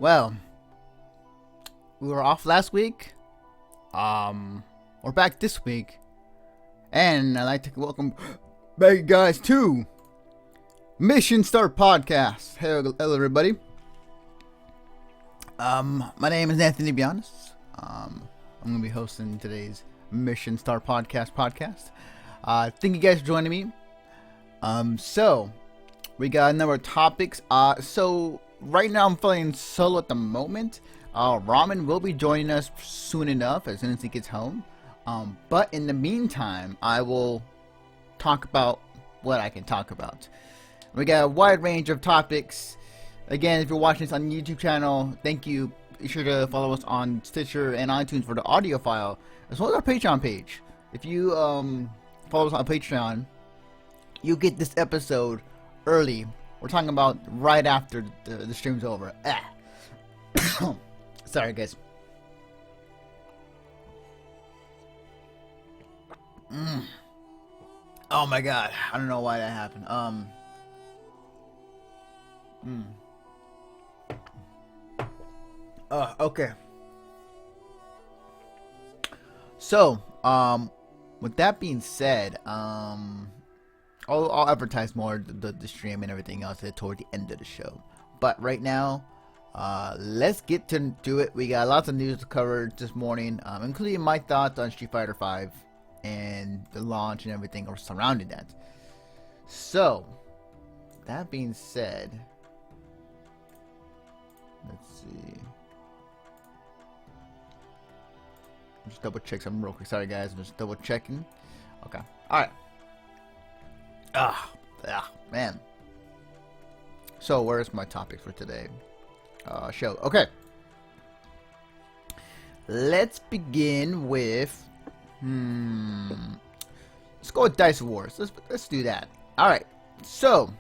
Well, we were off last week. We're back this week. And I'd like to welcome back you guys to Mission Start Podcast. Hello everybody. My name is Anthony, to be honest. I'm going to be hosting today's Mission Start Podcast. Thank you guys for joining me. So we got a number of topics. So right now I'm playing solo at the moment. Ramen will be joining us soon enough, as soon as he gets home. But in the meantime, I will talk about what I can talk about. We got a wide range of topics. Again, if you're watching this on the YouTube channel, thank you. Be sure to follow us on Stitcher and iTunes for the audio file, as well as our Patreon page. If you follow us on Patreon, you get this episode early. We're talking about right after the stream's over. Sorry, guys. Oh my god, I don't know why that happened. Okay. So, with that being said, I'll advertise more the stream and everything else toward the end of the show. But right now, let's get to it. We got lots of news to cover this morning, including my thoughts on Street Fighter V and the launch and everything surrounding that. So, that being said, let's see. Just double check something real quick. Sorry guys, I'm just double checking. Okay. Alright. Man. So where's my topic for today? Show. Okay. Let's begin with let's go with Dice Awards. Let's do that. Alright. So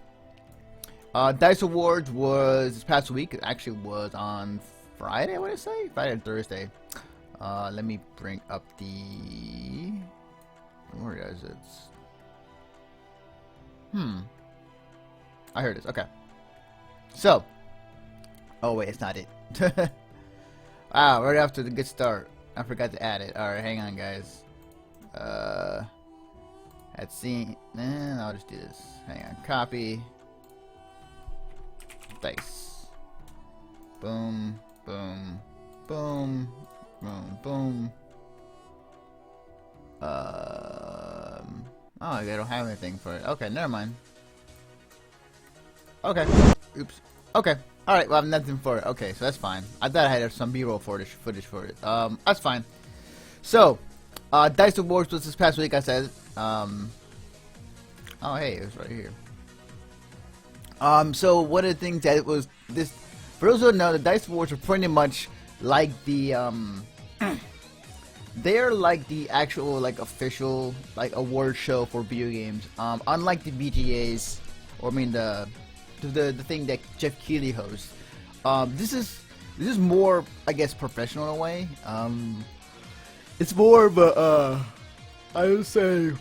Dice Awards was this past week. It actually was on Friday, I want to say? Friday or Thursday. Let me bring up the... Where is it? I heard it. Okay. So. Oh, wait. It's not it. Right after the good start. I forgot to add it. Alright, hang on, guys. Let's see. I'll just do this. Hang on. Copy. Dice. Boom. Boom. Boom. Boom, boom. Oh, I don't have anything for it. Okay, never mind. Okay. Oops. Okay. Alright, well, I have nothing for it. Okay, so that's fine. I thought I had some B-roll footage for it. That's fine. So, Dice Awards was this past week, I said. Oh, hey, it was right here. So one of the things that it was this, for those who don't know, the Dice Awards are pretty much like the, they're like the actual, like, official, like, award show for video games. Unlike the BGAs, or I mean the thing that Jeff Keighley hosts. This is more, I guess, professional in a way. It's more of a, I would say,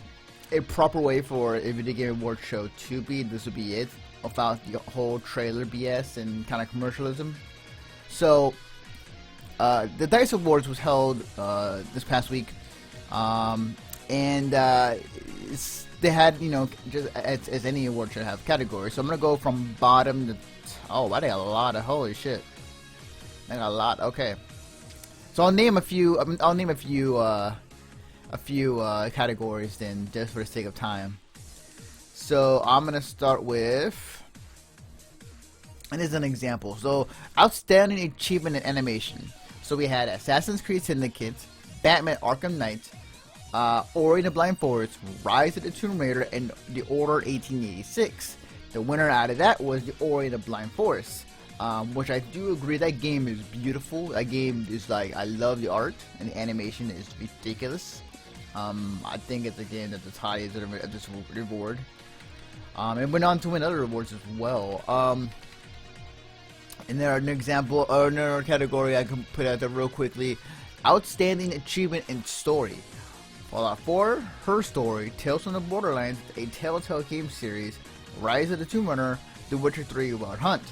a proper way for a video game award show to be. This would be it, without the whole trailer BS and kind of commercialism. So, the Dice Awards was held this past week, and they had, you know, just as any award should have categories. So I'm gonna go from bottom to oh, I got a lot of holy shit. I got a lot. Okay, so I'll name a few. I'll name a few categories then, just for the sake of time. So I'm gonna start with. And this is an example. So, outstanding achievement in animation. So we had Assassin's Creed Syndicate, Batman Arkham Knight, Ori and the Blind Forest, Rise of the Tomb Raider, and The Order 1886. The winner out of that was The Ori and the Blind Forest, which I do agree, that game is beautiful. That game is like, I love the art, and the animation is ridiculous. I think it's a game that the highest of this reward. It went on to win other awards as well. And there are an example, or another category I can put out there real quickly. Outstanding achievement in story. Fallout 4, Her Story, Tales from the Borderlands, a Telltale game series, Rise of the Tomb Raider, The Witcher 3 Wild Hunt.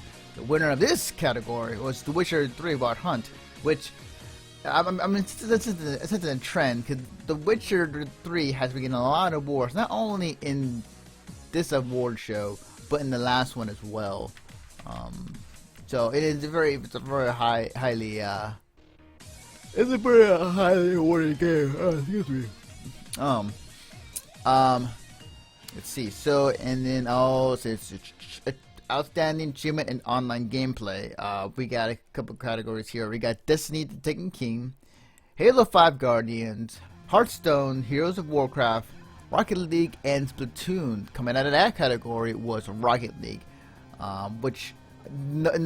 The winner of this category was The Witcher 3 Wild Hunt, which I mean, this is a trend because The Witcher 3 has been getting a lot of awards, not only in this award show, but in the last one as well. So it's a very highly awarded game. Excuse me. Let's see. So and then it's outstanding achievement in online gameplay. We got a couple categories here. We got Destiny: The Taken King, Halo 5 Guardians, Hearthstone, Heroes of Warcraft, Rocket League, and Splatoon. Coming out of that category was Rocket League, which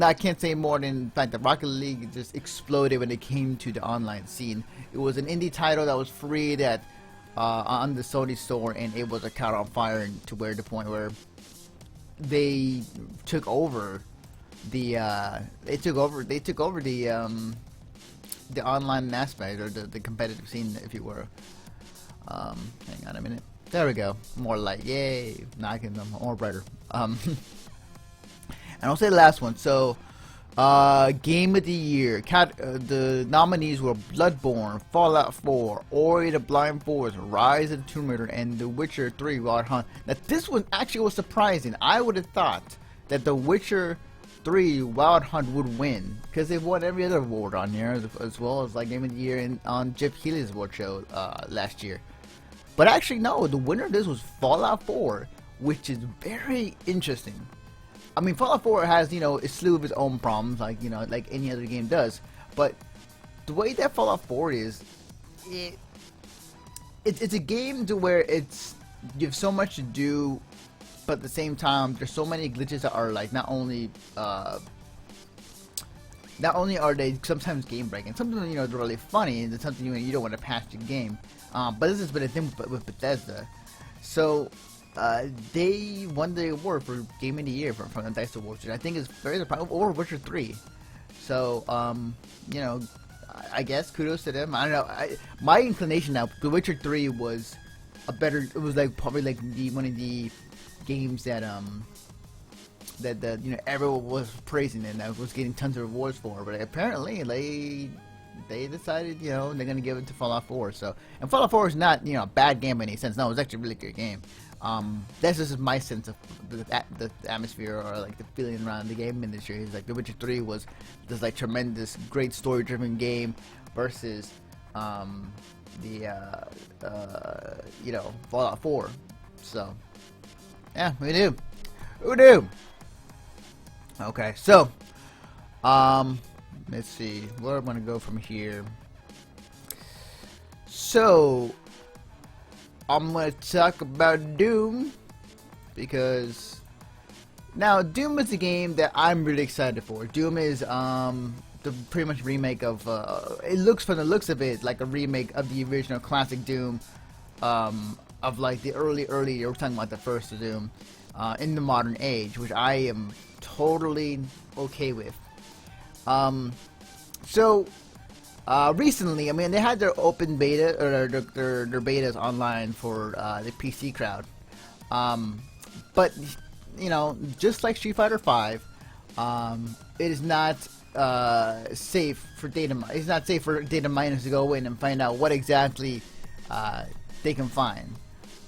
I can't say more than the fact that Rocket League just exploded when it came to the online scene. It was an indie title that was free on the Sony store, and it was a caught on fire to where the point where they took over the online aspect, or the competitive scene, if you were. Hang on a minute. There we go. More light. Yay! Knocking them more brighter. And I'll say the last one. So, Game of the Year. The nominees were Bloodborne, Fallout 4, Ori the Blind Forest, Rise of the Tomb Raider, and The Witcher 3 Wild Hunt. Now, this one actually was surprising. I would have thought that The Witcher 3 Wild Hunt would win, because they've won every other award on here, as well as like Game of the Year on Jeff Keighley's award show last year. But actually, no, the winner of this was Fallout 4, which is very interesting. I mean, Fallout 4 has, a slew of its own problems, like any other game does. But the way that Fallout 4 is, it's a game to where you have so much to do, but at the same time, there's so many glitches that are like not only are they sometimes game breaking, sometimes they're really funny, and it's something you don't want to patch the game. But this has been a thing with Bethesda, so. They won the award for Game of the Year from the Dice Awards, which I think is very surprising, over Witcher 3. So, I guess kudos to them. I don't know. My inclination now, The Witcher 3 was probably one of the games that everyone was praising and that was getting tons of awards for. But apparently, they decided, they're going to give it to Fallout 4. So, and Fallout 4 is not, a bad game in any sense. No, it was actually a really good game. That's just my sense of the atmosphere, or like the feeling around the game industry. It's like The Witcher 3 was this like tremendous, great story-driven game versus Fallout 4. So yeah, we do. Okay, so let's see where I'm gonna go from here. So I'm going to talk about Doom, because now Doom is a game that I'm really excited for. Doom is the pretty much remake of it looks, from the looks of it, like a remake of the original classic Doom, of like the early we're talking about the first Doom in the modern age, which I am totally okay with. Recently, I mean, they had their open beta, or their betas online for the PC crowd. But, just like Street Fighter V, it is not safe for it's not safe for data miners to go in and find out what exactly they can find.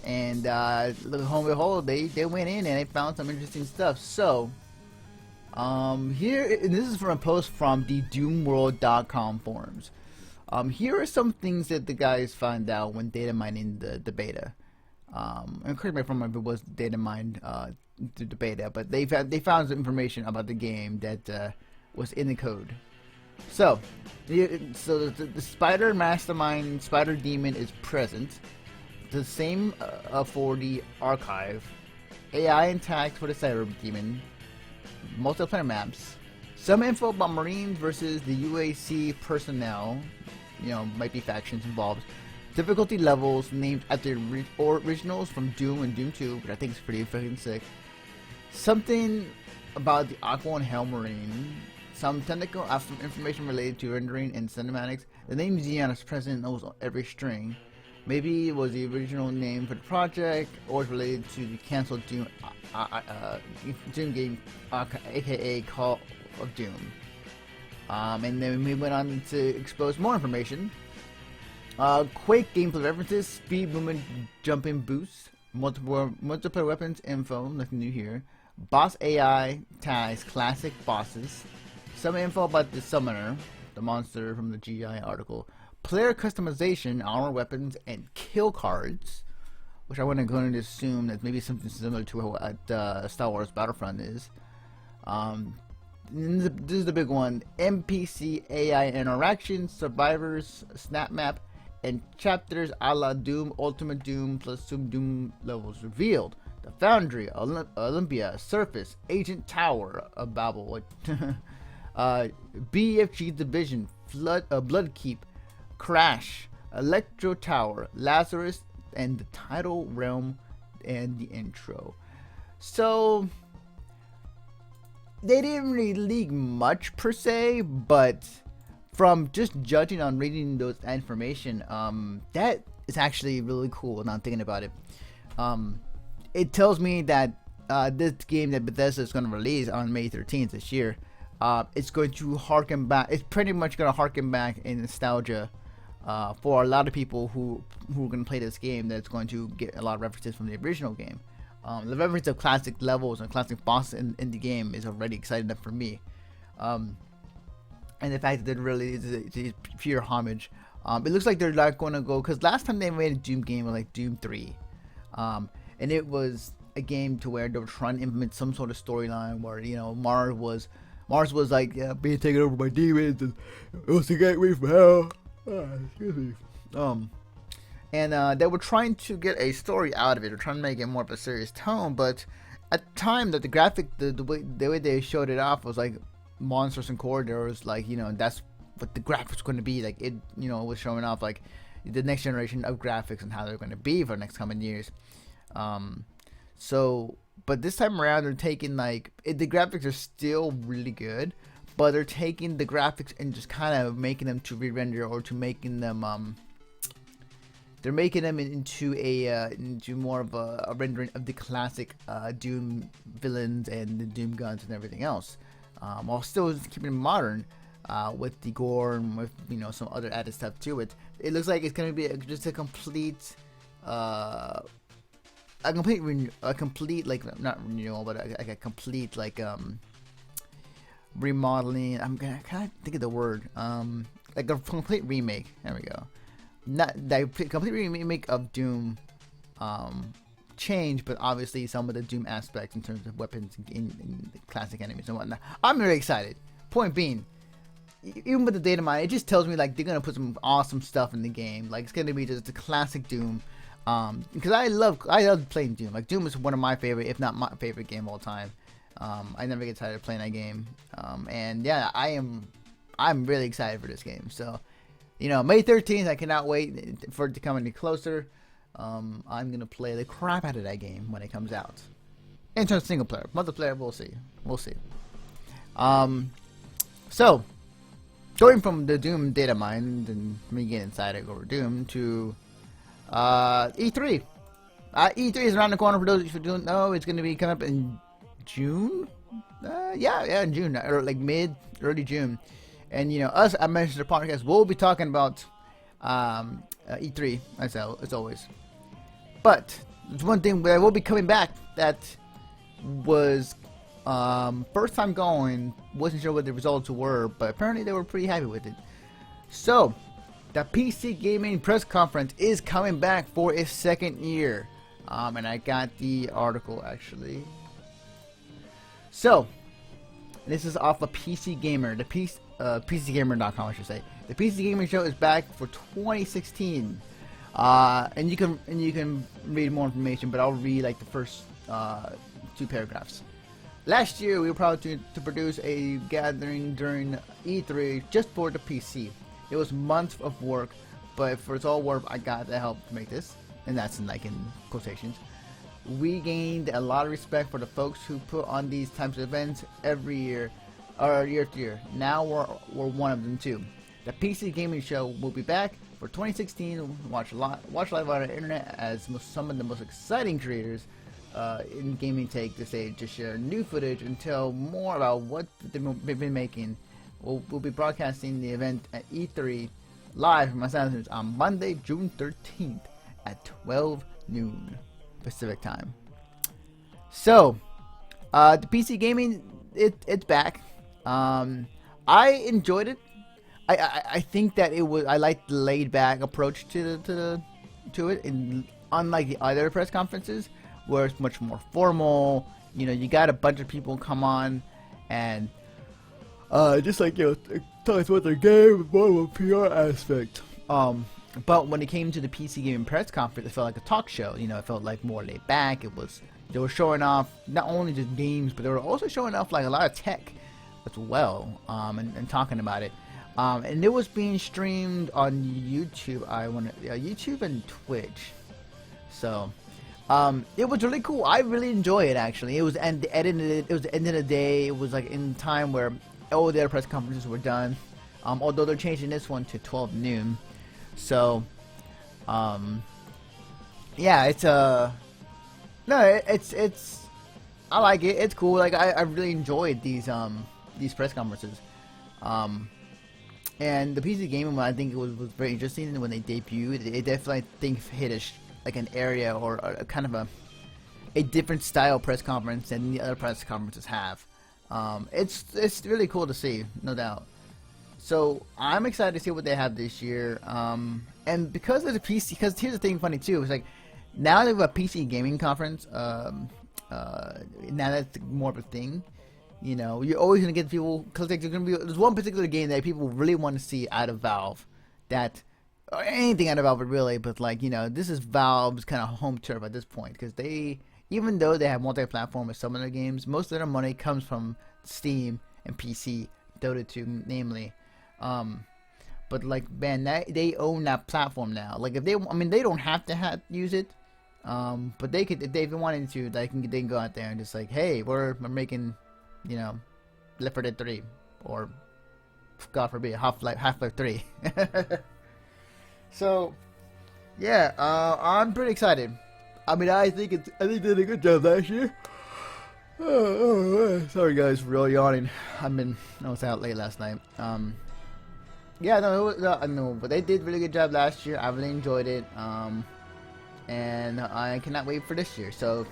And lo and behold, they went in and they found some interesting stuff. So, here, and this is from a post from the doomworld.com forums. Here are some things that the guys found out when data mining the beta. And correct me if I'm wrong, if it was data mined the beta, but they found some information about the game that was in the code. So, the Spider Mastermind, Spider Demon is present. The same for the Archive. AI intact for the Cyber Demon. Multiplayer maps, some info about Marines versus the UAC personnel, might be factions involved, difficulty levels named after originals from Doom and Doom 2, which I think is pretty fucking sick, something about the Aqua and Hell Marine, some technical information related to rendering and cinematics, the name Xeon is present in almost every string, Maybe it was the original name for the project, or it's related to the canceled Doom game, aka Call of Doom. And then we went on to expose more information. Quake gameplay references, speed, movement, jumping boosts, multiple weapons info, nothing new here. Boss AI tags, classic bosses. Some info about the summoner, the monster from the GI article. Player customization, armor, weapons, and kill cards, which I want to go and assume that maybe something similar to what Star Wars Battlefront is. This is the big one: NPC AI interactions, survivors, snap map, and chapters a la Doom, Ultimate Doom plus some Doom levels revealed. The Foundry, Olympia, Surface, Agent Tower, Babel, BFG Division, Bloodkeep, Crash, Electro Tower, Lazarus, and the Tidal Realm, and the intro. So they didn't really leak much per se, but from just judging on reading those information, that is actually really cool. Now I'm thinking about it. It tells me that this game that Bethesda is going to release on May 13th this year, it's going to harken back. It's pretty much going to harken back in nostalgia for a lot of people who are going to play this game. That's going to get a lot of references from the original game. The reference of classic levels and classic bosses in the game is already exciting enough for me. And the fact that it really is pure homage. It looks like they're not going to go, because last time they made a Doom game was like Doom 3. And it was a game to where they were trying to implement some sort of storyline where, you know, Mars was like being taken over by demons, and it was the gateway from hell. Excuse me. And they were trying to get a story out of it, or trying to make it more of a serious tone. But at the time, that the graphic, the way they showed it off was like monsters and corridors, like, you know, that's what the graphics going to be. Like, it, you know, was showing off like the next generation of graphics and how they're going to be for the next coming years. But this time around, they're taking the graphics are still really good, but they're taking the graphics and just kind of making them to re-render, or to making them they're making them into more of a rendering of the classic Doom villains and the Doom guns and everything else, while still keeping it modern with the gore and with, you know, some other added stuff to it. It looks like it's going to be just a complete like, not renewal, but a complete like remodeling. I'm gonna kind of think of the word, like a complete remake. There we go. Not that complete remake of Doom, change, but obviously some of the Doom aspects in terms of weapons and the classic enemies and whatnot. I'm very excited. Point being, even with the data mine, it just tells me like they're gonna put some awesome stuff in the game. Like, it's gonna be just a classic Doom. Because I love playing Doom. Like, Doom is one of my favorite, if not my favorite game of all time. I never get tired of playing that game. And yeah, I'm really excited for this game. So, you know, May 13th, I cannot wait for it to come any closer. I'm gonna play the crap out of that game when it comes out. In terms of single player, multiplayer, we'll see. So going from the Doom data mine and me getting inside it over Doom to E3. E3 is around the corner for those who don't know. It's going to be coming up in June. In June, or like early June. And, you know, us at Manchester Podcast, we'll be talking about E3 as always. But there's one thing where we'll be coming back that was first time going. Wasn't sure what the results were, but apparently they were pretty happy with it. So the PC Gaming Press Conference is coming back for its second year. And I got the article, actually. So, this is off of PC Gamer, PCGamer.com, I should say. The PC Gaming Show is back for 2016. And you can read more information, but I'll read like the first 2 paragraphs. Last year, we were proud to produce a gathering during E3 just for the PC. It was months of work, but for it's all worth, I got the help to make this, and that's in quotations. We gained a lot of respect for the folks who put on these types of events every year, or year after year. Now we're one of them too. The PC Gaming Show will be back For 2016, watch live on the internet as some of the most exciting creators in gaming take the stage to share new footage and tell more about what they've been making. We'll be broadcasting the event at E3 live from Assassin's on Monday, June 13th at 12 noon Pacific time. So, the PC gaming, it's back. I enjoyed it. I think that I liked the laid back approach to it, and unlike the other press conferences where it's much more formal. You got a bunch of people come on and just like tell us what their game, more of a PR aspect. But when it came to the PC gaming press conference, it felt like a talk show. It felt like more laid back. They were showing off not only just games, but they were also showing off like a lot of tech as well, and talking about it. And it was being streamed on YouTube. YouTube and Twitch. So, it was really cool. I really enjoyed it actually. It was It was the end of the day. It was like in time where all the other press conferences were done. Although they're changing this one to 12 noon. So, yeah, it's I like it. It's cool. Like I really enjoyed these press conferences. And the PC gaming one, I think it was very interesting when they debuted. It definitely, I think, hit an area or a kind of a different style press conference than the other press conferences have. It's really cool to see, no doubt. So I'm excited to see what they have this year. And because of the PC, because here's the thing, funny too, it's like now they have a PC gaming conference. Now that's more of a thing. You're always gonna get people because there's one particular game that people really want to see out of Valve, or anything out of Valve really, but this is Valve's kind of home turf at this point because even though they have multi-platform with some of their games, most of their money comes from Steam and PC, Dota 2 namely. But man, they own that platform now. Like if they don't have to use it, but they could if they wanted to. They can go out there and just like, hey, we're making, Left 4 Dead 3 or God forbid Half-Life 3. So yeah, I'm pretty excited. I think they did a good job last year. Sorry guys for real yawning. I was out late last night. Yeah, no, but they did a really good job last year. I really enjoyed it. And I cannot wait for this year. So,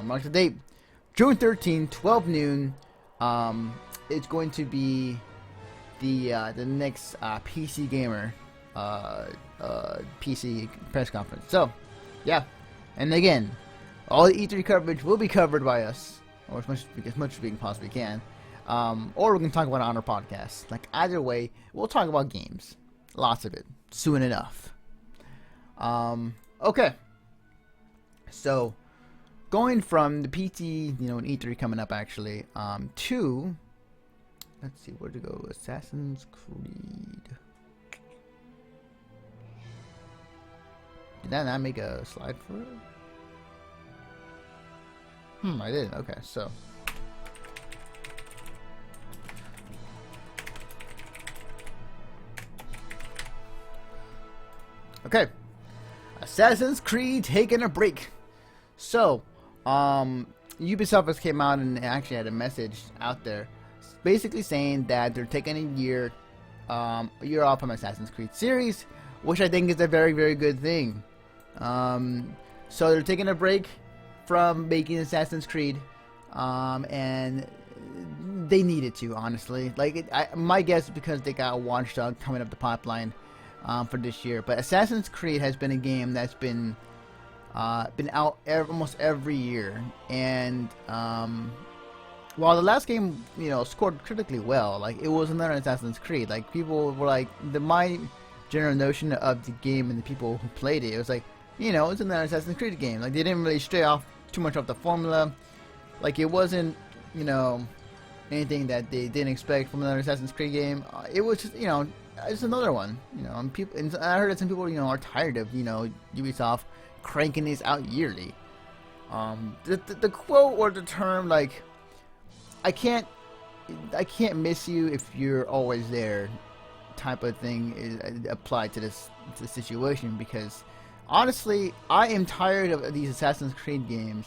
mark the date, June 13th, 12 noon. It's going to be the next PC Gamer PC press conference. So, yeah, and again, all the E3 coverage will be covered by us, or as much as we possibly can. Or we can talk about it on our podcast. Like either way, we'll talk about games, lots of it, soon enough. Okay. So, going from the PT, and E3 coming up actually, to, let's see, where to go, Assassin's Creed. Did that not make a slide for it? I did. Okay, so. Okay. Assassin's Creed taking a break. So, Ubisoft has came out and actually had a message out there basically saying that they're taking a year off from Assassin's Creed series, which I think is a very, very good thing. So they're taking a break from making Assassin's Creed, and they needed to, honestly. My guess is because they got Watch Dogs coming up the pipeline for this year. But Assassin's Creed has been a game that's been out almost every year, and while the last game scored critically well, it was another Assassin's Creed. People were my general notion of the game and the people who played it, was it's another Assassin's Creed game. They didn't really stray off too much off the formula. It wasn't anything that they didn't expect from another Assassin's Creed game. It was just it's another one. And I heard that some people are tired of Ubisoft cranking these out yearly. The quote or the term I can't miss you if you're always there type of thing is applied to this situation, because honestly, I am tired of these Assassin's Creed games.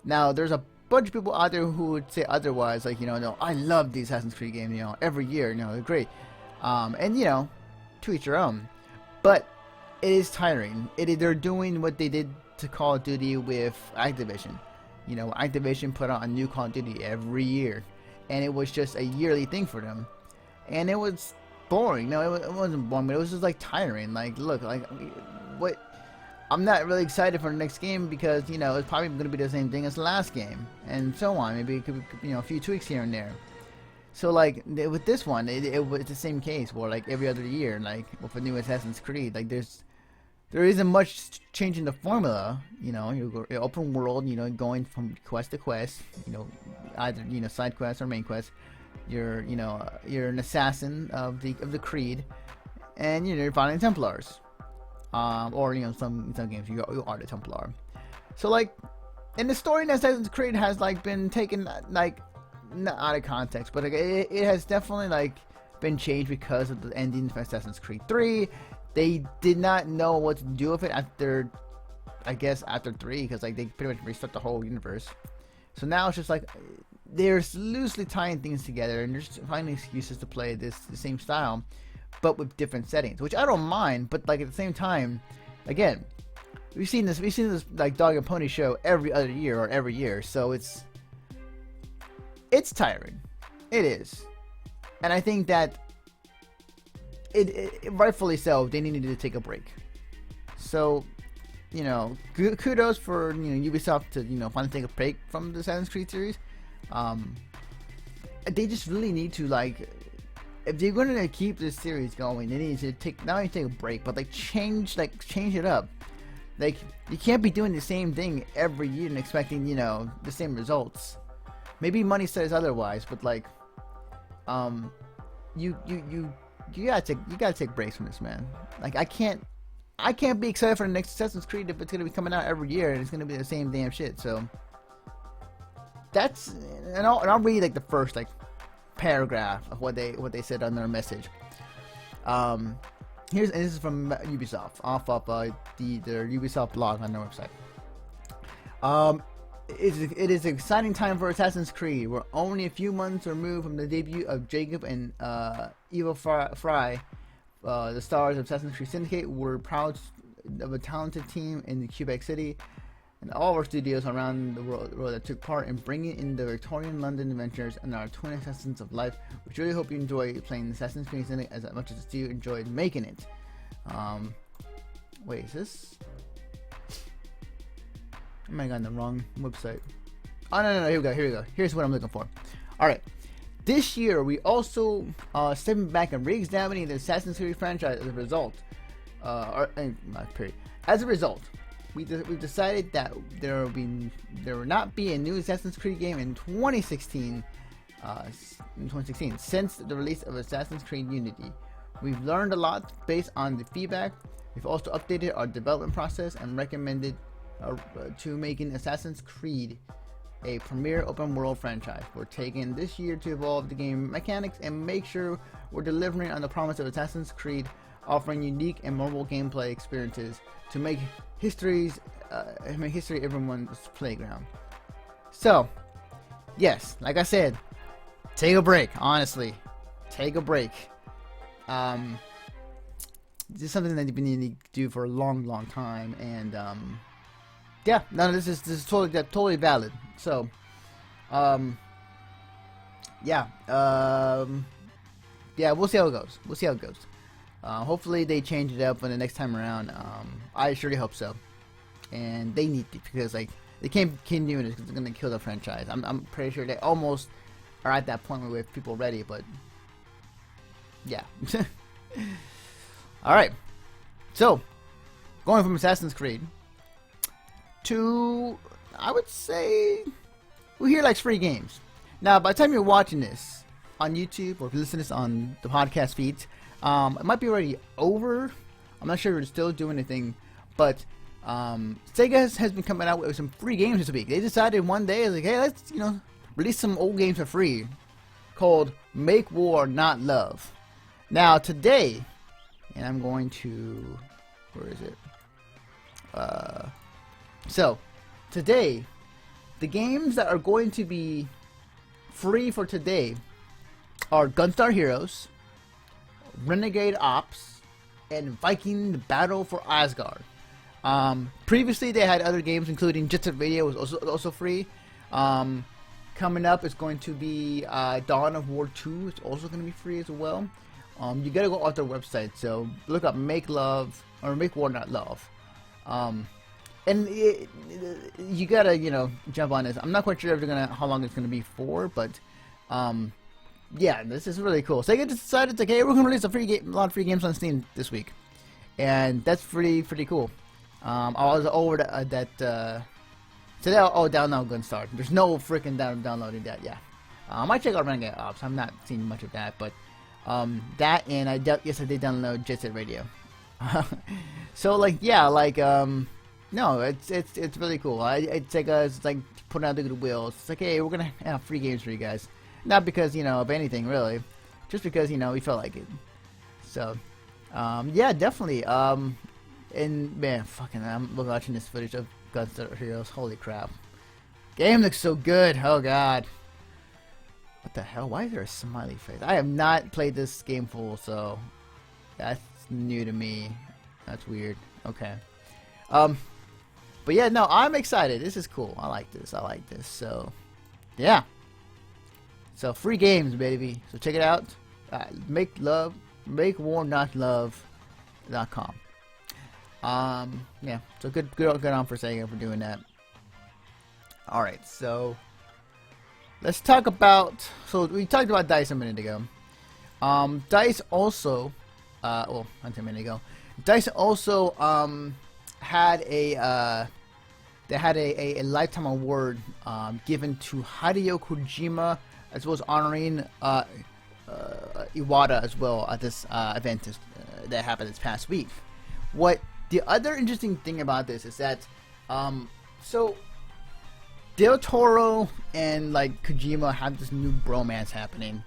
Now, there's a bunch of people out there who would say otherwise, like, no, I love these Assassin's Creed games, every year, they're great. And, to each their own. But it is tiring. They're doing what they did to Call of Duty with Activision. Activision put out a new Call of Duty every year, and it was just a yearly thing for them. And it was boring. No, it wasn't boring, but it was just like tiring. Like, look, like, what? I'm not really excited for the next game because it's probably going to be the same thing as the last game, and so on. Maybe it could be a few tweaks here and there. So like with this one, it was the same case where like every other year, like with a new Assassin's Creed, like there isn't much change in the formula. You're open world, going from quest to quest, either side quests or main quests. You're an assassin of the Creed, and you're fighting Templars, or in some games you are the Templar. So like, and the story in Assassin's Creed has like been taken like not out of context, but like, it has definitely like been changed because of the ending of Assassin's Creed 3. They did not know what to do with it after 3, because like they pretty much restart the whole universe. So now it's just like they're loosely tying things together, and they're just finding excuses to play the same style, but with different settings, which I don't mind. But like at the same time, again, we've seen this like dog and pony show every other year or every year, so it's tiring. It is, and I think that it rightfully so. They needed to take a break. So, kudos for Ubisoft to finally take a break from the Assassin's Creed series. They just really need to, like, if they're going to keep this series going, they need to take a break, but like change it up. Like, you can't be doing the same thing every year and expecting the same results. Maybe money says otherwise, but like, you gotta take breaks from this, man. Like, I can't be excited for the next Assassin's Creed if it's gonna be coming out every year and it's gonna be the same damn shit. So that's, and I'll read like the first like paragraph of what they said on their message. This is from Ubisoft, off of their Ubisoft blog on their website. It is an exciting time for Assassin's Creed. We're only a few months removed from the debut of Jacob and Eva Fry, the stars of Assassin's Creed Syndicate. We're proud of a talented team in the Quebec City and all of our studios around the world that took part in bringing in the Victorian London adventures and our twin Assassins of Life. We really hope you enjoy playing Assassin's Creed Syndicate as much as you enjoyed making it. Wait, is this? I might have gotten the wrong website. Oh, no, here we go. Here's what I'm looking for. Alright. This year, we also stepping back and re-examining the Assassin's Creed franchise as a result. As a result, we've decided that there will not be a new Assassin's Creed game in 2016. Since the release of Assassin's Creed Unity. We've learned a lot based on the feedback. We've also updated our development process and recommended to making Assassin's Creed a premier open world franchise. We're taking this year to evolve the game mechanics and make sure we're delivering on the promise of Assassin's Creed, offering unique and memorable gameplay experiences to make history everyone's playground. So, yes, like I said, take a break. Honestly, take a break. This is something that you've been needing to do for a long time, and yeah, no, this is totally valid. So, yeah, we'll see how it goes. Hopefully they change it up for the next time around. I surely hope so, and they need to, because like they can't keep doing this because it's gonna kill the franchise. I'm pretty sure they almost are at that point with people ready, but yeah. All right, so going from Assassin's Creed to, I would say, who here likes free games? Now, by the time you're watching this on YouTube or if you listen to this on the podcast feeds, it might be already over. I'm not sure if we're still doing anything, but Sega has been coming out with some free games this week. They decided one day, like, hey, let's release some old games for free, called Make War Not Love. Now today, and I'm going to, where is it? So today, the games that are going to be free for today are Gunstar Heroes, Renegade Ops, and Viking the Battle for Asgard. Previously, they had other games, including Jet Set Radio was also free. Coming up is going to be Dawn of War 2. It's also going to be free as well. You gotta go off their website, so look up Make Love, or Make War Not Love. And you gotta, jump on this. I'm not quite sure how long it's gonna be for, but yeah, this is really cool. Sega decided to, hey, we're gonna release a lot of free games on Steam this week, and that's pretty cool. I was over that today. I'll download Gunstar. There's no freaking downloading that. Yeah, I might check out Renegade Ops. I'm not seeing much of that, but that, and yes, I did download Jet Set Radio. So no, it's really cool. It's like putting out the goodwill. It's like, hey, we're gonna have free games for you guys. Not because, of anything, really. Just because, we felt like it. So, yeah, definitely. And, man, I'm watching this footage of Gunstar Heroes. Holy crap. Game looks so good. Oh, God. What the hell? Why is there a smiley face? I have not played this game full, so that's new to me. That's weird. Okay. But, yeah, no, I'm excited. This is cool. I like this. So, yeah. So free games, baby. So check it out. MakeWarNotLove.com. Yeah. So good on for Sega for doing that. All right. So let's talk about. So we talked about DICE a minute ago. DICE also, not a minute ago. DICE also had a lifetime award given to Hideo Kojima, as well as honoring Iwata as well at this event that happened this past week. What the other interesting thing about this is that, so Del Toro and Kojima have this new bromance happening.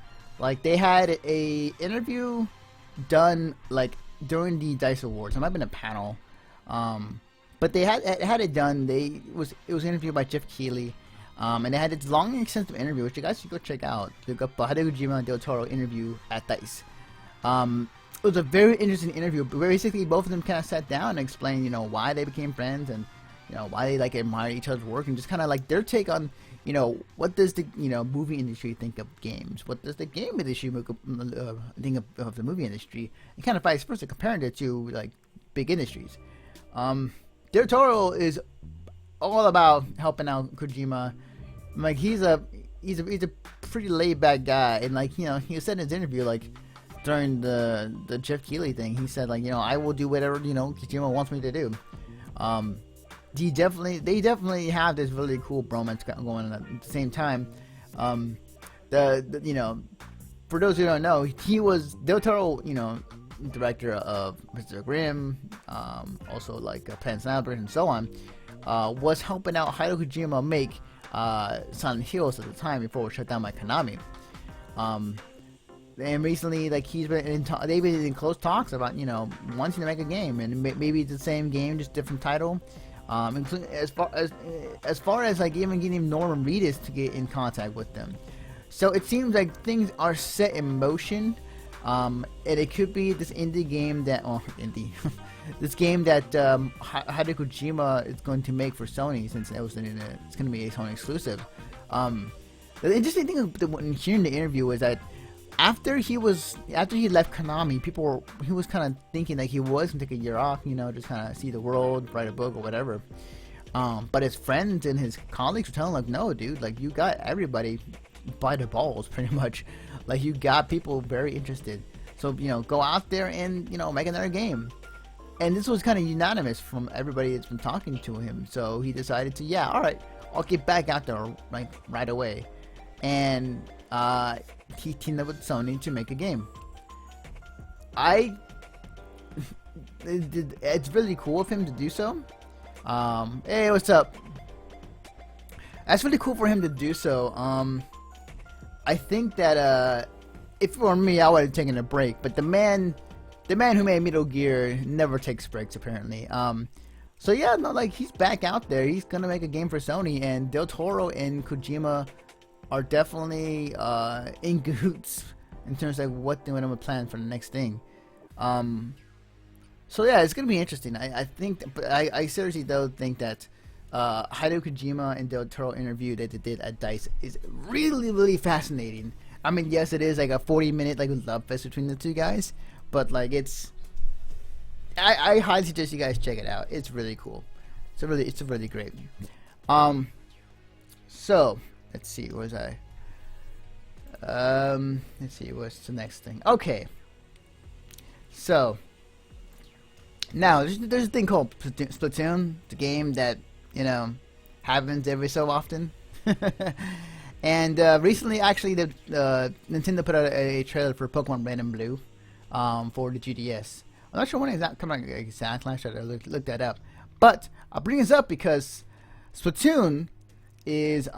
They had a interview done during the DICE Awards. It might have been a panel, but they had it done. It was interviewed by Jeff Keighley. And they had this long and extensive interview, which you guys should go check out. Look up Hideo Kojima and Del Toro interview at DICE. It was a very interesting interview. Basically, both of them kind of sat down and explained, why they became friends and, why they admire each other's work, and just kind of their take on, what does the movie industry think of games? What does the game industry think of the movie industry? And kind of vice versa, comparing it to big industries. Del Toro is all about helping out Kojima. He's a pretty laid back guy, and he said in his interview during the Jeff Keighley thing, he said I will do whatever Kojima wants me to do. They definitely have this really cool bromance going on at the same time. For those who don't know, he was Del Toro, director of Mr. Grimm, also Pan Snapper and so on. Was helping out Hideo Kojima make Silent Hills at the time before it was shut down by Konami. And recently, they've been in close talks about wanting to make a game, and maybe it's the same game, just different title. Including as far as even getting Norman Reedus to get in contact with them. So it seems like things are set in motion, and it could be this indie game that this game that Hideo Kojima is going to make for Sony, since it's going to be a Sony exclusive. The interesting thing when hearing the interview is that after he left Konami, he was kind of thinking he was going to take a year off, just kind of see the world, write a book or whatever. But his friends and his colleagues were telling him no, dude, you got everybody by the balls, pretty much. You got people very interested. So go out there and make another game. And this was kind of unanimous from everybody that's been talking to him. So he decided to, all right, I'll get back out there right away. And he teamed up with Sony to make a game. It's really cool of him to do so. Hey, what's up? That's really cool for him to do so. I think that if it were me, I would have taken a break. But the man who made Metal Gear never takes breaks apparently. So yeah, no, like he's back out there. He's gonna make a game for Sony, and Del Toro and Kojima are definitely in cahoots in terms of what they're gonna plan for the next thing. So yeah, it's gonna be interesting. I think, but I seriously though think that Hideo Kojima and Del Toro interview that they did at DICE is really, really fascinating. I mean, yes, it is like a 40-minute like love fest between the two guys, but like I highly suggest you guys check it out. It's really cool. It's really great. So let's see, where was I? Let's see, what's the next thing? Okay. So now there's a thing called Splatoon, the game that happens every so often. And recently, actually, the Nintendo put out a trailer for Pokemon Red and Blue for the GDS. I'm not sure when it's coming exactly. I should have looked that up. But I'll bring this up because Splatoon is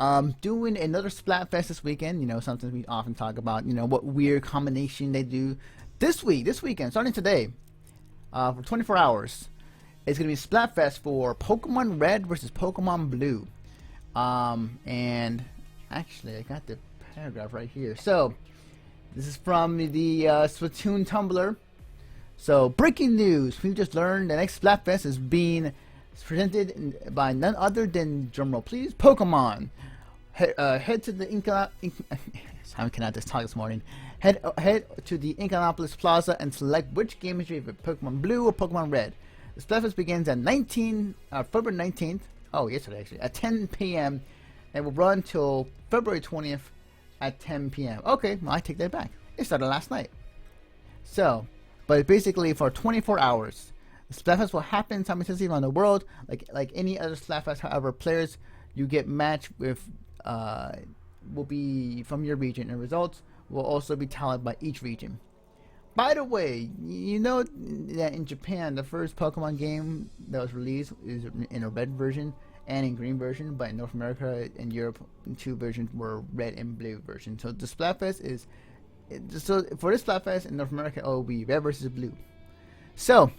doing another Splat Fest this weekend. Something we often talk about. What weird combination they do this weekend, starting today, for 24 hours. It's going to be Splat Fest for Pokemon Red versus Pokemon Blue. And actually, I got the paragraph right here. So, this is from the Splatoon Tumblr. So, breaking news. We've just learned the next Splatfest is being presented by none other than, drumroll please, Pokemon. Head to the I cannot just talk this morning. Head to the Incanopolis Plaza and select which game is your favorite, Pokemon Blue or Pokemon Red. The Splatfest begins at February 19th. Oh, yesterday actually, at 10 p.m. and will run till February 20th at 10 p.m. Okay, well, I take that back. It started last night. So, but basically for 24 hours. The Splatfest will happen simultaneously around the world, like any other Splatfest. However, players you get matched with will be from your region, and results will also be tallied by each region. By the way, you know that in Japan, the first Pokemon game that was released is in a red version and in green version, but in North America and Europe, two versions were red and blue version. So the Splatfest is, so for this Splatfest in North America, it will be red versus blue. So,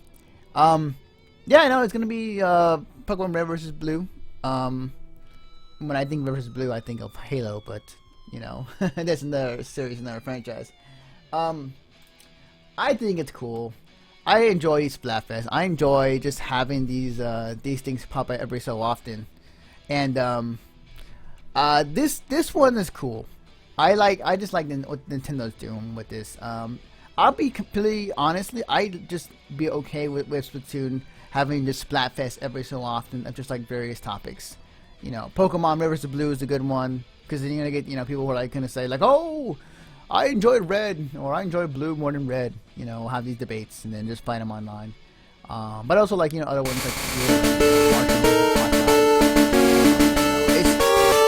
yeah, I know it's gonna be Pokemon Red versus Blue. When I think Red versus Blue, I think of Halo, but that's another series, another franchise. I think it's cool. I enjoy Splatfest. I enjoy just having these things pop up every so often, and this one is cool. I just like what Nintendo's doing with this. I'll be completely honestly, I'd just be okay with Splatoon having this Splatfest every so often of just like various topics. Pokemon Red vs. Blue is a good one because then you're gonna get people who are like gonna say like, oh, I enjoyed Red or I enjoyed Blue more than Red. Have these debates and then just find them online. But also like other ones like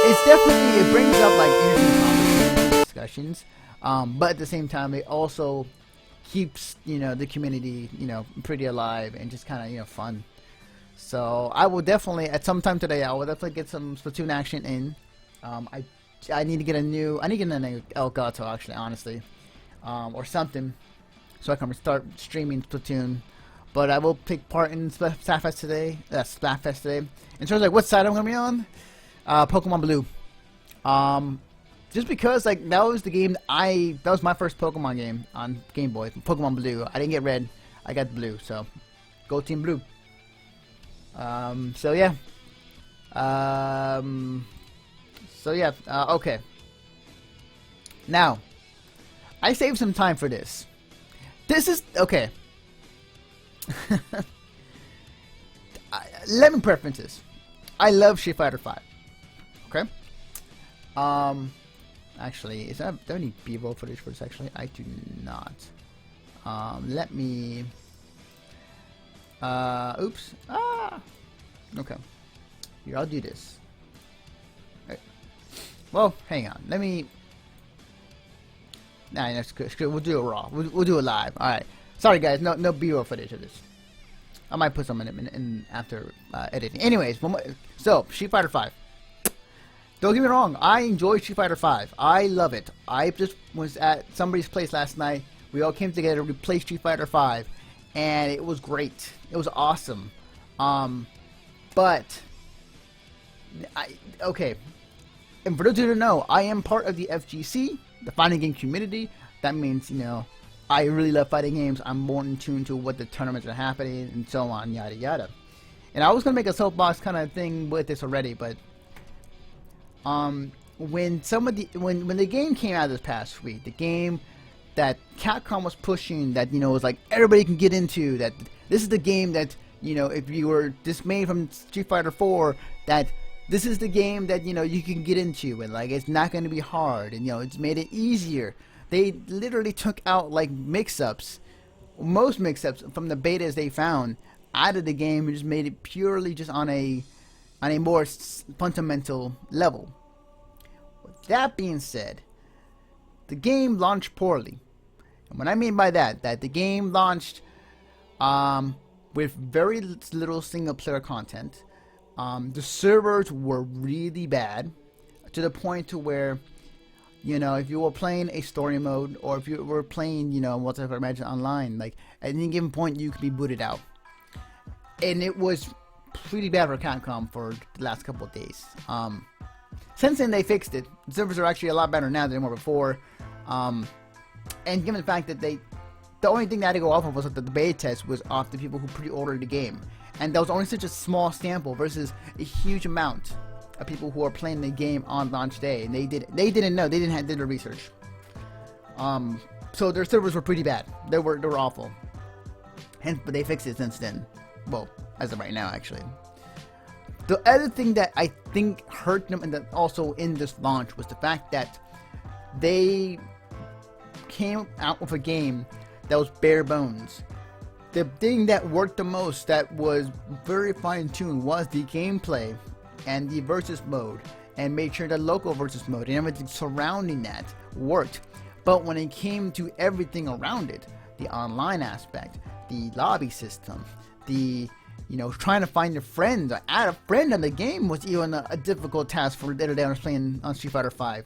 it's definitely, it brings up like interesting discussions. But at the same time, it also keeps the community pretty alive and just kind of fun. So I will definitely at some time today I will definitely get some Splatoon action in. I need to get a new Elgato actually, honestly, or something, so I can start streaming Splatoon. But I will take part in Splatfest today. Splatfest today. In terms of like what side I'm gonna be on, Pokemon Blue. Just because like that was the game that was my first Pokemon game on Game Boy, Pokemon Blue. I didn't get Red, I got Blue. So go Team Blue. So yeah. Okay. Now, I saved some time for this. This is okay. Let me preferences. I love Street Fighter V. Okay. Actually, is that do I need B-roll footage for this? Actually, I do not. Let me. Oops. Okay. Here, I'll do this. Right. Well, hang on. Let me. Nah, that's good. We'll do it raw. We'll do it live. All right. Sorry, guys. No B-roll footage of this. I might put some in after editing. Anyways, so Street Fighter V. Don't get me wrong, I enjoy Street Fighter V. I love it. I just was at somebody's place last night. We all came together to play Street Fighter V, and it was great. It was awesome. But okay. And for those who don't know, I am part of the FGC, the fighting game community. That means, I really love fighting games. I'm more in tune to what the tournaments are happening and so on, yada yada. And I was gonna make a soapbox kind of thing with this already, but when the game came out this past week, the game that Capcom was pushing, that was like everybody can get into, that this is the game that if you were dismayed from Street Fighter 4, that this is the game that you can get into, and like it's not going to be hard, and it's made it easier. They literally took out like most mix-ups from the betas they found out of the game, and just made it purely just on a more fundamental level. With that being said, the game launched poorly. And what I mean by that the game launched with very little single player content. The servers were really bad, to the point to where, if you were playing a story mode, or if you were playing, whatever, imagine online, like at any given point you could be booted out. And it was pretty bad for Capcom for the last couple of days. Since then they fixed it. The servers are actually a lot better now than they were before. And given the fact that the only thing that had to go off of was that the beta test was off the people who pre-ordered the game. And that was only such a small sample versus a huge amount of people who are playing the game on launch day. And they didn't know. They did their research. So their servers were pretty bad. They were awful. But they fixed it since then. Well, as of right now, actually. The other thing that I think hurt them, and that also in this launch, was the fact that they came out with a game that was bare bones. The thing that worked the most, that was very fine-tuned, was the gameplay and the versus mode, and made sure the local versus mode and everything surrounding that worked. But when it came to everything around it, the online aspect, the lobby system, the trying to find your friends, or add a friend on the game, was even a difficult task for the other day I was playing on Street Fighter V.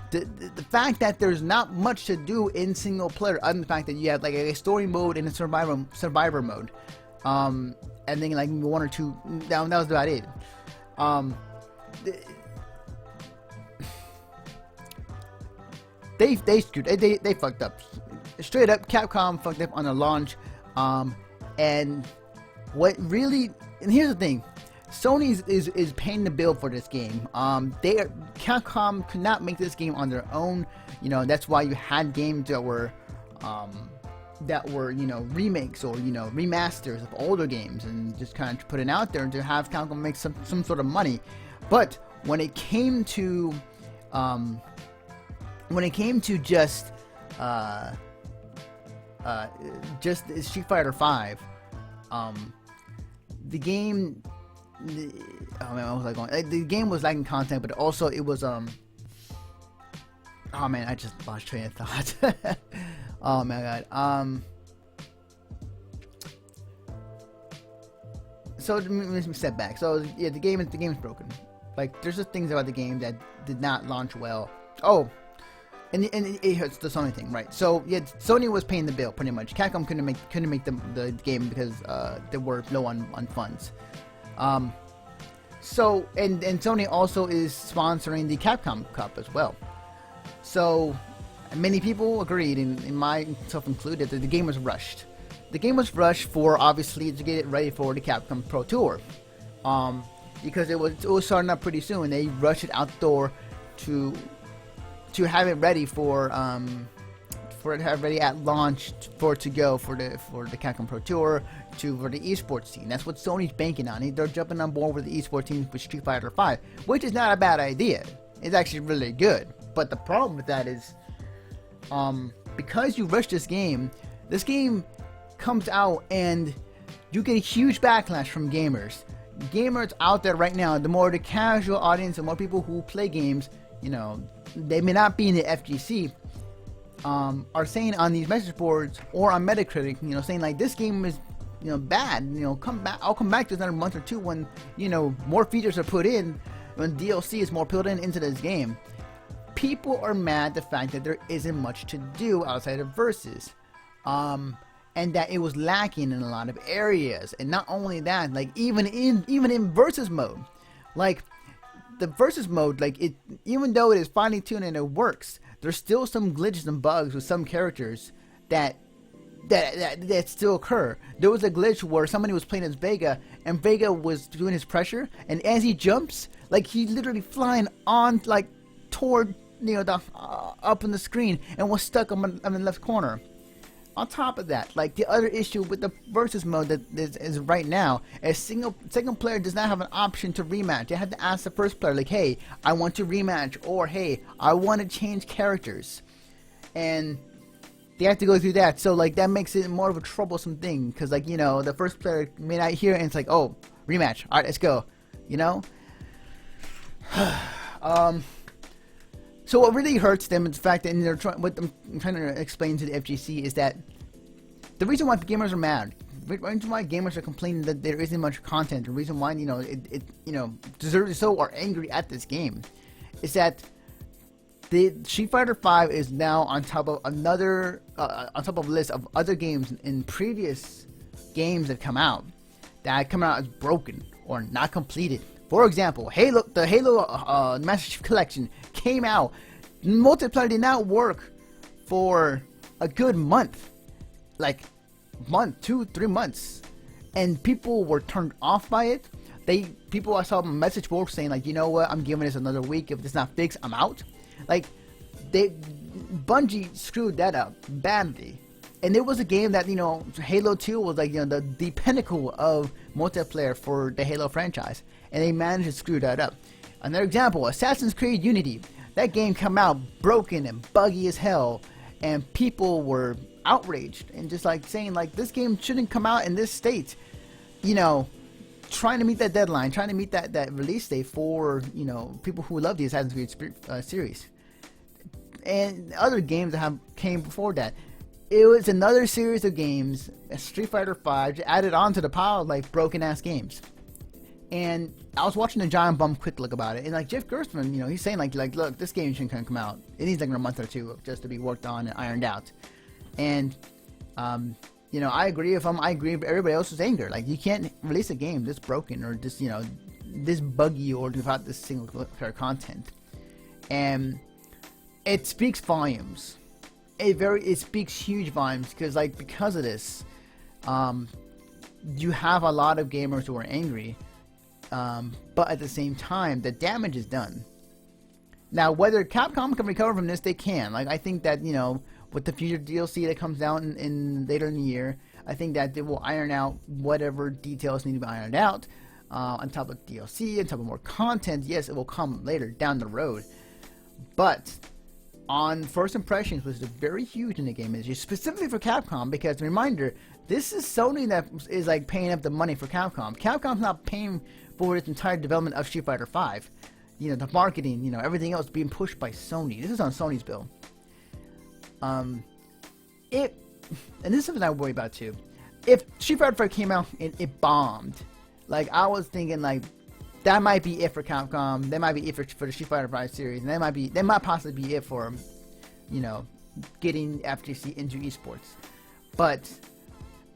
The fact that there's not much to do in single player, other than the fact that you have like a story mode and a survivor mode, and then like one or two, that was about it. They screwed. They fucked up. Straight up, Capcom fucked up on the launch. And here's the thing. Sony is paying the bill for this game. Capcom could not make this game on their own. That's why you had games that were remakes or remasters of older games, and just kind of put it out there to have Capcom make some sort of money. But when it came to just Street Fighter V, the game. Oh man, what was I going? The game was lacking content, but also it was oh man, I just lost train of thought. Oh my god. So let me step back. So yeah, the game is broken. Like there's just things about the game that did not launch well. Oh, and it hurts the Sony thing, right? So yeah, Sony was paying the bill pretty much. Capcom couldn't make the game because they were low on funds. So and Sony also is sponsoring the Capcom Cup as well. So many people agreed, and myself included, that the game was rushed. The game was rushed for, obviously, to get it ready for the Capcom Pro Tour, because it was starting up pretty soon. They rushed it out the door to have it ready for it to have ready at launch for it to go for the Capcom Pro Tour for the esports team. That's what Sony's banking on. They're jumping on board with the esports team for Street Fighter V, which is not a bad idea. It's actually really good. But the problem with that is, because you rush this game comes out and you get a huge backlash from gamers. Gamers out there right now, the more the casual audience, the more people who play games, they may not be in the FGC, are saying on these message boards or on Metacritic, saying like, this game is, bad. Come back. I'll come back to another month or two when, more features are put in. when DLC is more built into this game, people are mad at the fact that there isn't much to do outside of versus. And that it was lacking in a lot of areas. And not only that, like even in versus mode, like the versus mode, like it, even though it is finely tuned and it works, there's still some glitches and bugs with some characters that still occur. There was a glitch where somebody was playing as Vega, and Vega was doing his pressure, and as he jumps, like he literally flying on like toward the up in the screen and was stuck on the left corner. On top of that, like the other issue with the versus mode that is right now, a second player does not have an option to rematch. They have to ask the first player, like, hey, I want to rematch, or hey, I want to change characters. And they have to go through that. So like that makes it more of a troublesome thing, because like, the first player may not hear it and it's like, oh, rematch. Alright, let's go. So what really hurts them is the fact that what I'm trying to explain to the FGC is that the reason why gamers are mad, the reason why gamers are complaining that there isn't much content, the reason why it deservedly so are angry at this game, is that the Street Fighter V is now on top of on top of a list of other games in previous games that come out as broken or not completed. For example, the Halo Master Chief Collection came out. Multiplayer did not work for a good month. Like, 2-3 months. And people were turned off by it. I saw a message board saying, like, you know what, I'm giving this another week. If it's not fixed, I'm out. Like, Bungie screwed that up badly. And it was a game that, Halo 2 was like, the pinnacle of multiplayer for the Halo franchise. And they managed to screw that up. Another example, Assassin's Creed Unity. That game came out broken and buggy as hell. And people were outraged and just like saying, like, this game shouldn't come out in this state. Trying to meet that deadline, trying to meet that release date for, people who love the Assassin's Creed series. And other games that came before that. It was another series of games, Street Fighter V, added on to the pile of like broken ass games. And I was watching the Giant Bomb quick look about it, and like Jeff Gerstmann, he's saying like look, this game shouldn't come out. It needs like a month or two just to be worked on and ironed out. And I agree with him. I agree with everybody else's anger. Like, you can't release a game this broken or this this buggy or without this single player content. And it speaks volumes. It speaks huge volumes because of this. You have a lot of gamers who are angry, but at the same time, the damage is done. Now, whether Capcom can recover from this, they can. Like, I think that with the future DLC that comes out in later in the year, I think that they will iron out whatever details need to be ironed out. On top of DLC, on top of more content, yes, it will come later down the road. But on first impressions, was very huge in the game industry, specifically for Capcom, because reminder, this is Sony that is like paying up the money for Capcom. Capcom's not paying for its entire development of Street Fighter V. The marketing, everything else being pushed by Sony. This is on Sony's bill. And this is something I worry about too. If Street Fighter V came out and it bombed, like I was thinking, like that might be it for Capcom. That might be it for the Street Fighter V series, and that might possibly be it for, getting FGC into esports. But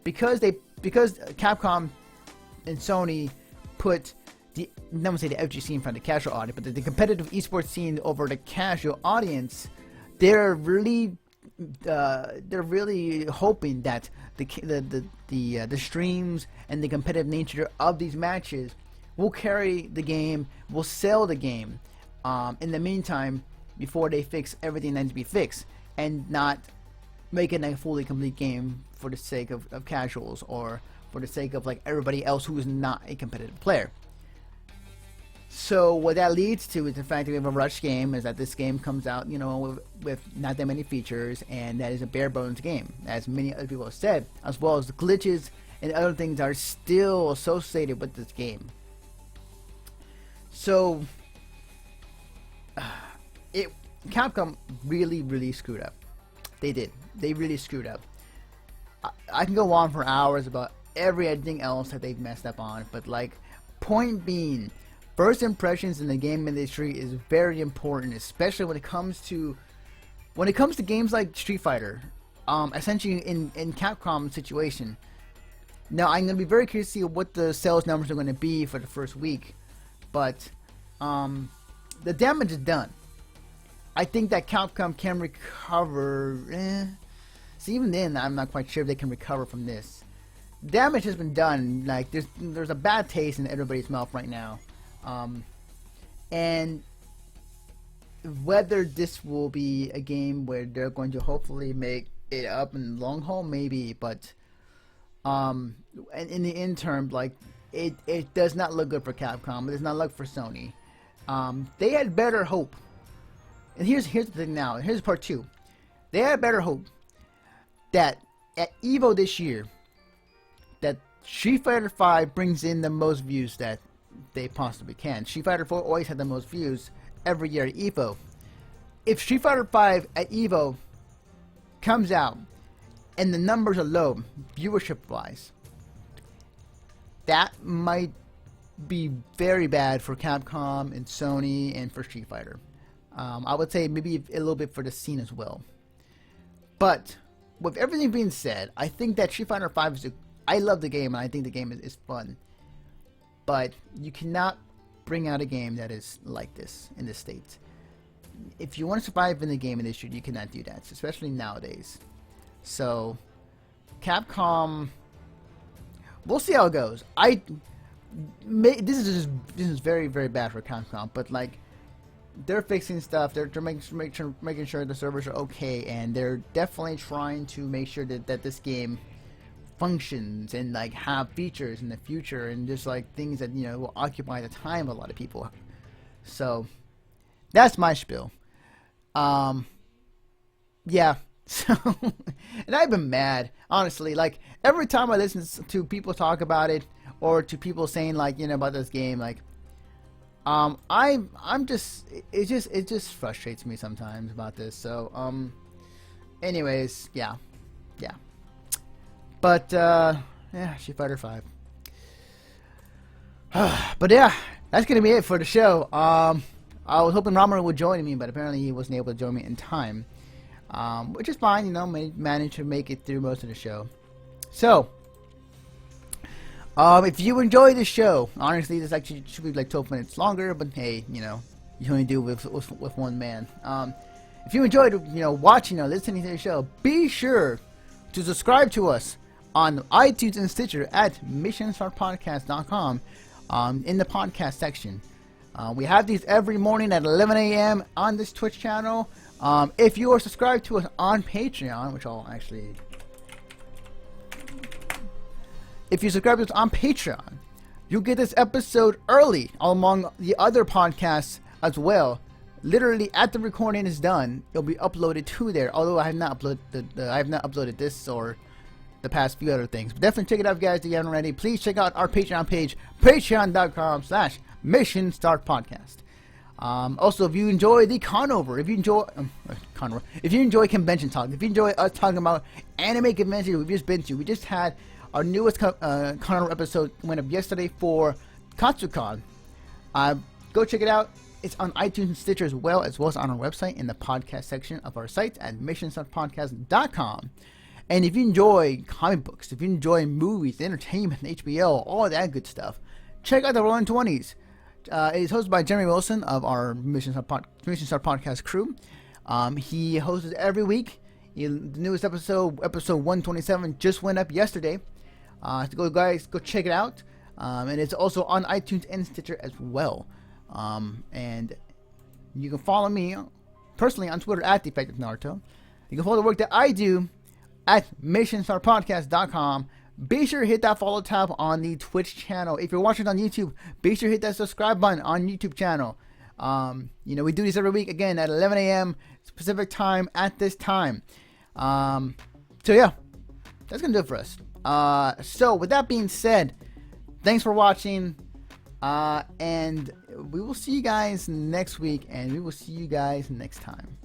because Capcom and Sony put I don't want to say the FGC in front of the casual audience, but the competitive esports scene over the casual audience, they're really hoping that the streams and the competitive nature of these matches will carry the game, will sell the game. In the meantime, before they fix everything that needs to be fixed, and not make it a fully complete game for the sake of casuals or for the sake of like everybody else who is not a competitive player. So what that leads to is the fact that we have a rush game, is that this game comes out, with not that many features, and that is a bare bones game, as many other people have said, as well as the glitches and other things that are still associated with this game. So, Capcom really screwed up. They did. They really screwed up. I can go on for hours about everything else that they've messed up on, but like, point being, First impressions in the game industry is very important, especially when it comes to games like Street Fighter. Essentially in Capcom's situation. Now I'm gonna be very curious to see what the sales numbers are gonna be for the first week, but the damage is done. I think that Capcom can recover. So even then, I'm not quite sure if they can recover from this. Damage has been done. Like there's a bad taste in everybody's mouth right now, and whether this will be a game where they're going to hopefully make it up in the long haul, maybe, but in the interim, like it does not look good for Capcom. It does not look for Sony. They had better hope. And here's the thing now. Here's part two. They had better hope that at EVO this year, that Street Fighter V brings in the most views that they possibly can. Street Fighter 4 always had the most views every year at EVO. If Street Fighter V at EVO comes out and the numbers are low, viewership wise, that might be very bad for Capcom and Sony and for Street Fighter. I would say maybe a little bit for the scene as well. But with everything being said, I think that Street Fighter V I love the game and I think the game is fun. But you cannot bring out a game that is like this in the States. If you want to survive in the game industry, you cannot do that, especially nowadays. So, Capcom, we'll see how it goes. This is very, very bad for Capcom, but like, they're fixing stuff. They're making sure the servers are okay, and they're definitely trying to make sure that this game functions and like have features in the future and just like things that will occupy the time of a lot of people. So that's my spiel. Yeah. So and I've been mad, honestly. Like every time I listen to people talk about it or to people saying like about this game, like I'm just it just frustrates me sometimes about this. So anyways, yeah. But yeah, Street Fighter V. But yeah, that's gonna be it for the show. I was hoping Ramiro would join me, but apparently he wasn't able to join me in time, which is fine. Managed to make it through most of the show. So, if you enjoy the show, honestly, this actually should be like 12 minutes longer. But hey, you only do with one man. If you enjoyed watching or listening to the show, be sure to subscribe to us on iTunes and Stitcher at missionstartpodcast.com in the podcast section. We have these every morning at 11 a.m. on this Twitch channel. If you are subscribed to us on Patreon, which I'll actually... If you subscribe to us on Patreon, you'll get this episode early among the other podcasts as well. Literally, at the recording is done, it'll be uploaded to there. Although I have not uploaded this or the past few other things. But definitely check it out, guys. If you haven't already, please check out our Patreon page, patreon.com/missionstartpodcast. Also, if you enjoy the Conover, if you enjoy convention talk, if you enjoy us talking about anime conventions we've just been to, we just had our newest Conover episode went up yesterday for Katsucon. Go check it out. It's on iTunes and Stitcher as well as on our website in the podcast section of our site at missionstartpodcast.com. And if you enjoy comic books, if you enjoy movies, entertainment, HBO, all that good stuff, check out the Rolling 20s. It is hosted by Jeremy Wilson of our Mission Start Podcast crew. He hosts it every week. The newest episode 127, just went up yesterday. So go check it out. And it's also on iTunes and Stitcher as well. And you can follow me personally on Twitter at DefectiveNaruto. You can follow the work that I do at missionstartpodcast.com. Be sure to hit that follow tab on the Twitch channel. If you're watching on YouTube, be sure to hit that subscribe button on YouTube channel. We do this every week again at 11 a.m. Pacific time at this time. So yeah, that's gonna do it for us. So with that being said, thanks for watching. And we will see you guys next week, and we will see you guys next time.